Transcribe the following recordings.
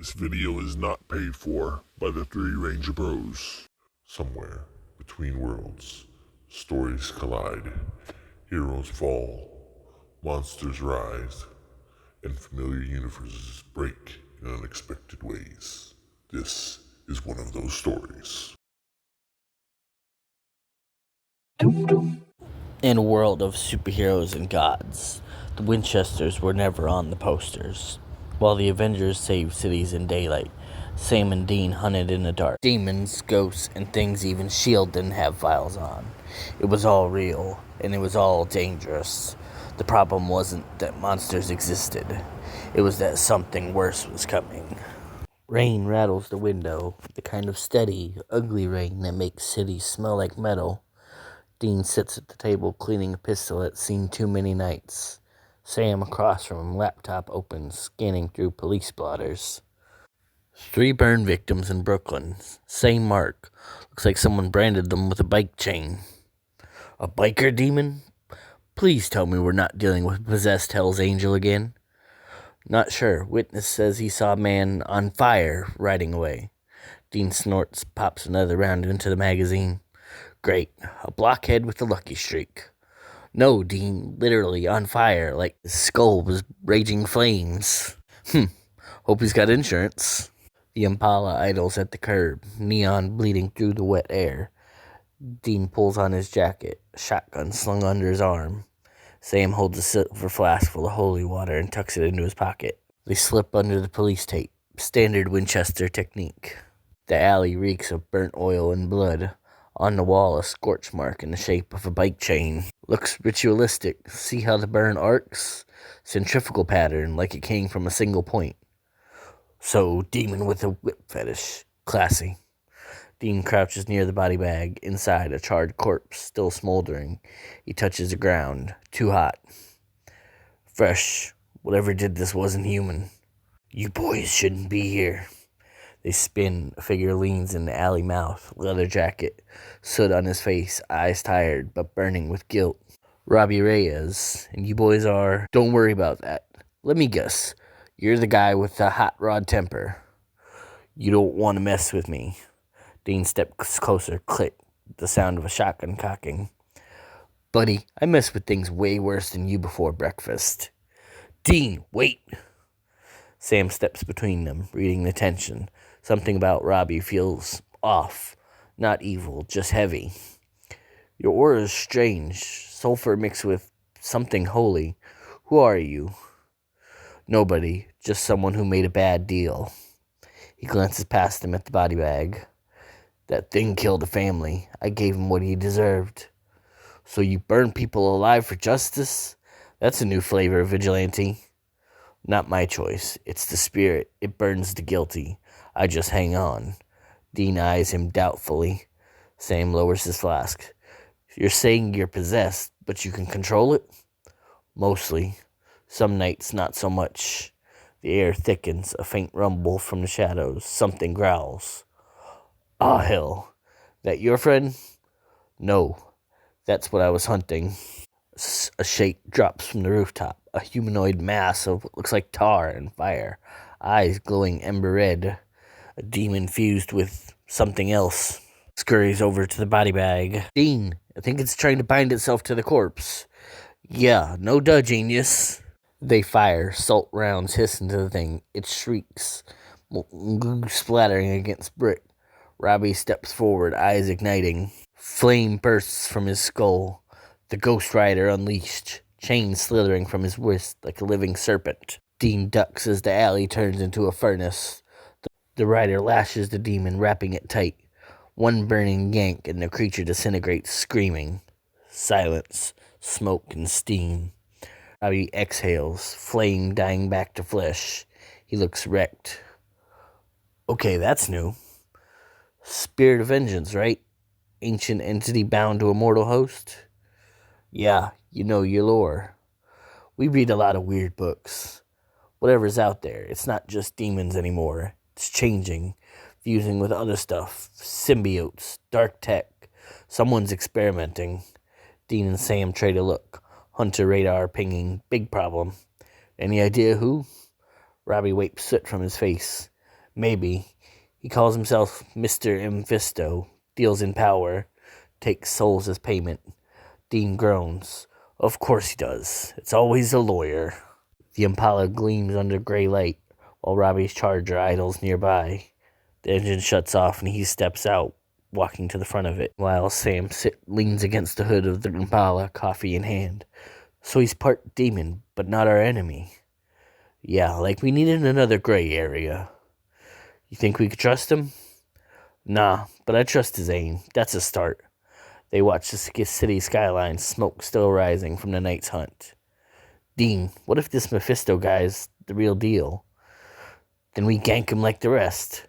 This video is not paid for by the Three Ranger Bros. Somewhere between worlds, stories collide, heroes fall, monsters rise, and familiar universes break in unexpected ways. This is one of those stories. In a world of superheroes and gods, the Winchesters were never on the posters. While the Avengers saved cities in daylight, Sam and Dean hunted in the dark. Demons, ghosts, and things even S.H.I.E.L.D. didn't have files on. It was all real, and it was all dangerous. The problem wasn't that monsters existed. It was that something worse was coming. Rain rattles the window, the kind of steady, ugly rain that makes cities smell like metal. Dean sits at the table cleaning a pistol that's seen too many nights. Sam across from him, laptop open, scanning through police blotters. 3 burn victims in Brooklyn. Same mark. Looks like someone branded them with a bike chain. A biker demon? Please tell me we're not dealing with possessed Hell's Angel again. Not sure. Witness says he saw a man on fire riding away. Dean snorts, pops another round into the magazine. Great. A blockhead with a lucky streak. No, Dean, literally on fire, like his skull was raging flames. Hope he's got insurance. The Impala idles at the curb, neon bleeding through the wet air. Dean pulls on his jacket, shotgun slung under his arm. Sam holds a silver flask full of holy water and tucks it into his pocket. They slip under the police tape, standard Winchester technique. The alley reeks of burnt oil and blood. On the wall, a scorch mark in the shape of a bike chain. Looks ritualistic. See how the burn arcs? Centrifugal pattern, like it came from a single point. So, demon with a whip fetish. Classy. Dean crouches near the body bag. Inside, a charred corpse, still smoldering. He touches the ground. Too hot. Fresh. Whatever did this wasn't human. You boys shouldn't be here. They spin. A figure leans in the alley mouth, leather jacket, soot on his face, eyes tired but burning with guilt. Robbie Reyes, and you boys are... Don't worry about that. Let me guess. You're the guy with the hot rod temper. You don't want to mess with me. Dean steps closer, click, the sound of a shotgun cocking. Buddy, I messed with things way worse than you before breakfast. Dean, wait! Sam steps between them, reading the tension. Something about Robbie feels off. Not evil, just heavy. Your aura is strange. Sulfur mixed with something holy. Who are you? Nobody. Just someone who made a bad deal. He glances past him at the body bag. That thing killed a family. I gave him what he deserved. So you burn people alive for justice? That's a new flavor of vigilante. Not my choice. It's the spirit. It burns the guilty. I just hang on. Dean eyes him doubtfully. Sam lowers his flask. You're saying you're possessed, but you can control it? Mostly. Some nights, not so much. The air thickens, a faint rumble from the shadows. Something growls. Ah, hell. That your friend? No. That's what I was hunting. A shake drops from the rooftop. A humanoid mass of what looks like tar and fire. Eyes glowing ember red. A demon fused with something else. Scurries over to the body bag. Dean, I think it's trying to bind itself to the corpse. Yeah, no duh, genius. They fire. Salt rounds hiss into the thing. It shrieks, splattering against brick. Robbie steps forward, eyes igniting. Flame bursts from his skull. The Ghost Rider unleashed, chains slithering from his wrist like a living serpent. Dean ducks as the alley turns into a furnace. The rider lashes the demon, wrapping it tight. One burning yank and the creature disintegrates, screaming. Silence, smoke, and steam. Robbie exhales, flame dying back to flesh. He looks wrecked. Okay, that's new. Spirit of vengeance, right? Ancient entity bound to a mortal host? Yeah, you know your lore. We read a lot of weird books. Whatever's out there, it's not just demons anymore. It's changing, fusing with other stuff. Symbiotes, dark tech. Someone's experimenting. Dean and Sam trade a look. Hunter radar pinging. Big problem. Any idea who? Robbie wipes soot from his face. Maybe. He calls himself Mr. Mephisto, deals in power, takes souls as payment. Dean groans. Of course he does. It's always a lawyer. The Impala gleams under gray light, while Robbie's Charger idles nearby. The engine shuts off and he steps out, walking to the front of it, while Sam leans against the hood of the Impala, coffee in hand. So he's part demon, but not our enemy. Yeah, like we needed another gray area. You think we could trust him? Nah, but I trust his aim. That's a start. They watch the city skyline, smoke still rising from the night's hunt. Dean, what if this Mephisto guy's the real deal? Then we gank him like the rest.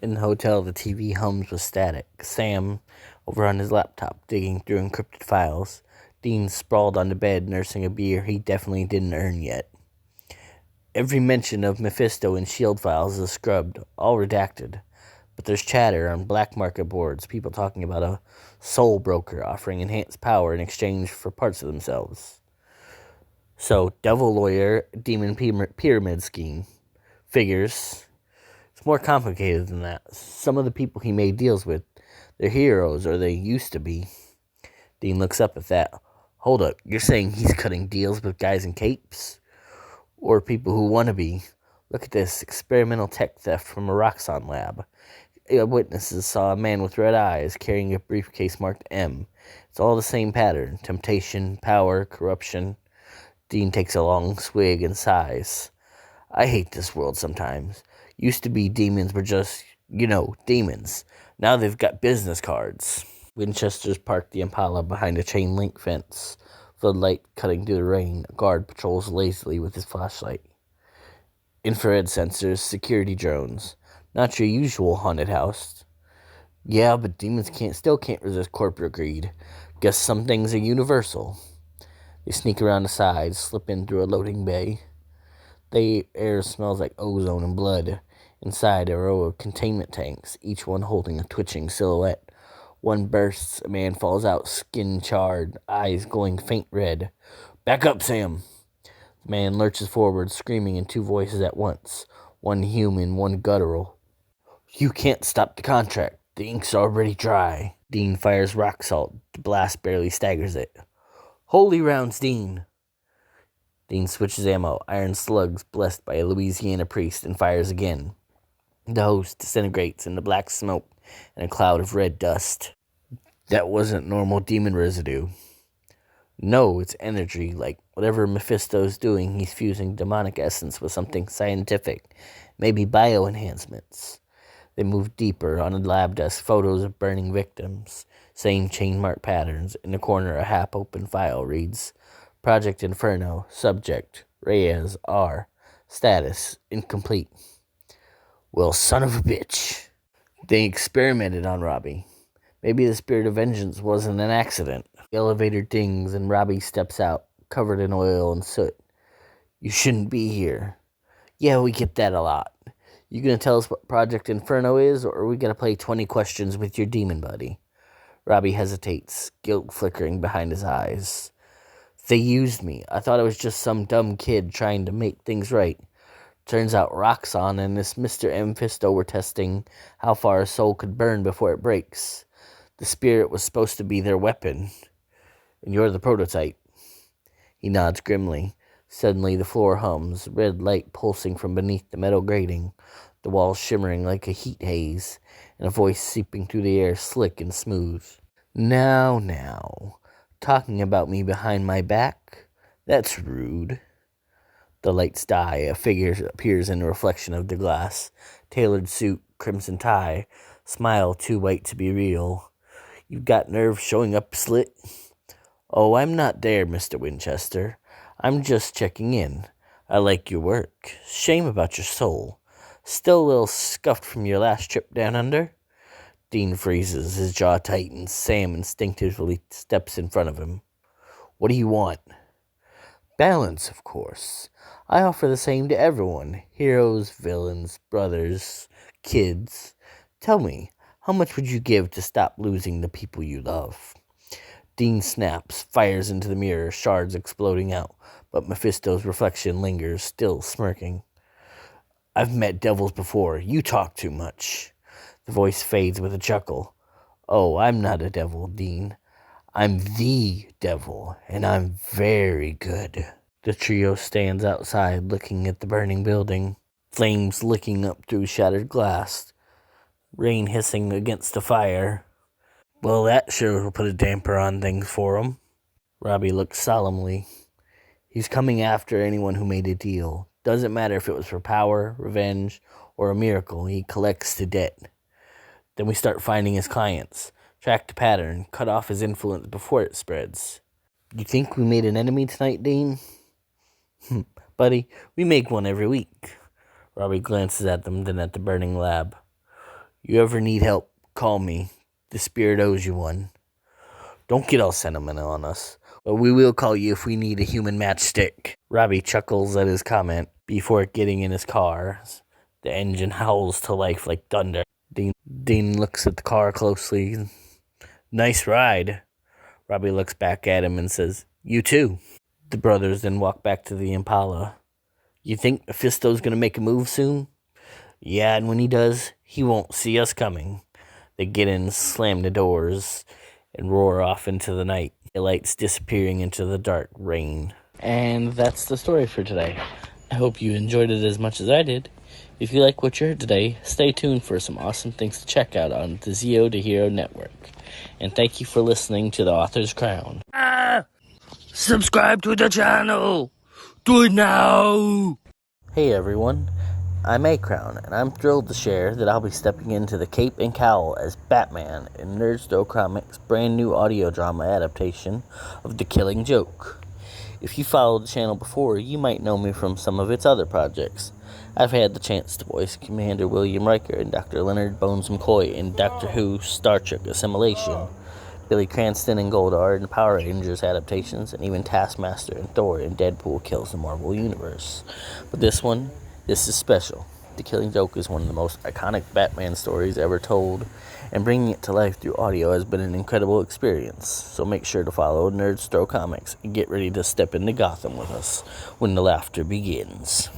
In the hotel, the TV hums with static. Sam, over on his laptop, digging through encrypted files. Dean sprawled on the bed, nursing a beer he definitely didn't earn yet. Every mention of Mephisto in shield files is scrubbed, all redacted. But there's chatter on black market boards, people talking about a soul broker offering enhanced power in exchange for parts of themselves. So, devil lawyer, demon pyramid scheme. Figures. It's more complicated than that. Some of the people he made deals with, they're heroes, or they used to be. Dean looks up at that. Hold up, you're saying he's cutting deals with guys in capes? Or people who want to be? Look at this, experimental tech theft from a Roxxon lab. Witnesses saw a man with red eyes carrying a briefcase marked M. It's all the same pattern. Temptation, power, corruption. Dean takes a long swig and sighs. I hate this world sometimes. Used to be demons were just, demons. Now they've got business cards. Winchesters parked the Impala behind a chain link fence. Floodlight cutting through the rain. A guard patrols lazily with his flashlight. Infrared sensors, security drones. Not your usual haunted house. Yeah, but demons still can't resist corporate greed. Guess some things are universal. They sneak around the sides, slip in through a loading bay. The air smells like ozone and blood. Inside, a row of containment tanks, each one holding a twitching silhouette. One bursts, a man falls out, skin charred, eyes glowing faint red. Back up, Sam! The man lurches forward, screaming in two voices at once. One human, one guttural. You can't stop the contract. The ink's already dry. Dean fires rock salt. The blast barely staggers it. Holy rounds, Dean! Dean switches ammo. Iron slugs blessed by a Louisiana priest and fires again. The host disintegrates in the black smoke and a cloud of red dust. That wasn't normal demon residue. No, it's energy, like whatever Mephisto's doing, he's fusing demonic essence with something scientific, maybe bioenhancements. They move deeper. On a lab desk, photos of burning victims, same chain mark patterns. In the corner, a half-open file reads, Project Inferno, subject, Reyes, R, status, incomplete. Well, son of a bitch. They experimented on Robbie. Maybe the spirit of vengeance wasn't an accident. The elevator dings and Robbie steps out, covered in oil and soot. You shouldn't be here. Yeah, we get that a lot. You gonna tell us what Project Inferno is, or are we gonna play 20 questions with your demon buddy? Robbie hesitates, guilt flickering behind his eyes. They used me. I thought I was just some dumb kid trying to make things right. Turns out Roxxon and this Mr. Mephisto were testing how far a soul could burn before it breaks. The spirit was supposed to be their weapon. And you're the prototype. He nods grimly. Suddenly the floor hums, red light pulsing from beneath the metal grating, the walls shimmering like a heat haze, and a voice seeping through the air slick and smooth. Now, talking about me behind my back? That's rude. The lights die. A figure appears in the reflection of the glass. Tailored suit, crimson tie, smile too white to be real. You've got nerve showing up slit? Oh, I'm not there, Mr. Winchester. I'm just checking in. I like your work. Shame about your soul. Still a little scuffed from your last trip down under? Dean freezes, his jaw tightens. Sam instinctively steps in front of him. What do you want? Balance, of course. I offer the same to everyone. Heroes, villains, brothers, kids. Tell me, how much would you give to stop losing the people you love? Dean snaps, fires into the mirror, shards exploding out, but Mephisto's reflection lingers, still smirking. I've met devils before. You talk too much. The voice fades with a chuckle. Oh, I'm not a devil, Dean. I'm the devil, and I'm very good. The trio stands outside looking at the burning building, flames licking up through shattered glass, rain hissing against the fire. Well, that sure will put a damper on things for 'em. Robbie looks solemnly. He's coming after anyone who made a deal. Doesn't matter if it was for power, revenge, or a miracle, he collects the debt. Then we start finding his clients, track the pattern, cut off his influence before it spreads. You think we made an enemy tonight, Dean? Buddy, we make one every week. Robbie glances at them, then at the burning lab. You ever need help, call me. The spirit owes you one. Don't get all sentimental on us. But we will call you if we need a human matchstick. Robbie chuckles at his comment before getting in his car. The engine howls to life like thunder. Dean looks at the car closely. Nice ride. Robbie looks back at him and says, You too. The brothers then walk back to the Impala. You think Mephisto's gonna make a move soon? Yeah, and when he does, he won't see us coming. They get in, slam the doors, and roar off into the night. The lights disappearing into the dark rain. And that's the story for today. I hope you enjoyed it as much as I did. If you like what you heard today, stay tuned for some awesome things to check out on the Zeo to Hero Network. And thank you for listening to The Author's Crown. Subscribe to the channel! Do it now! Hey everyone, I'm A Crown, and I'm thrilled to share that I'll be stepping into the cape and cowl as Batman in Nerdsto Comics' brand new audio drama adaptation of The Killing Joke. If you followed the channel before, you might know me from some of its other projects. I've had the chance to voice Commander William Riker and Dr. Leonard Bones McCoy in Doctor Who Star Trek Assimilation, Billy Cranston and Goldar in Power Rangers adaptations, and even Taskmaster and Thor in Deadpool Kills the Marvel Universe. But this is special. The Killing Joke is one of the most iconic Batman stories ever told, and bringing it to life through audio has been an incredible experience. So make sure to follow Nerdsto Comics and get ready to step into Gotham with us when the laughter begins.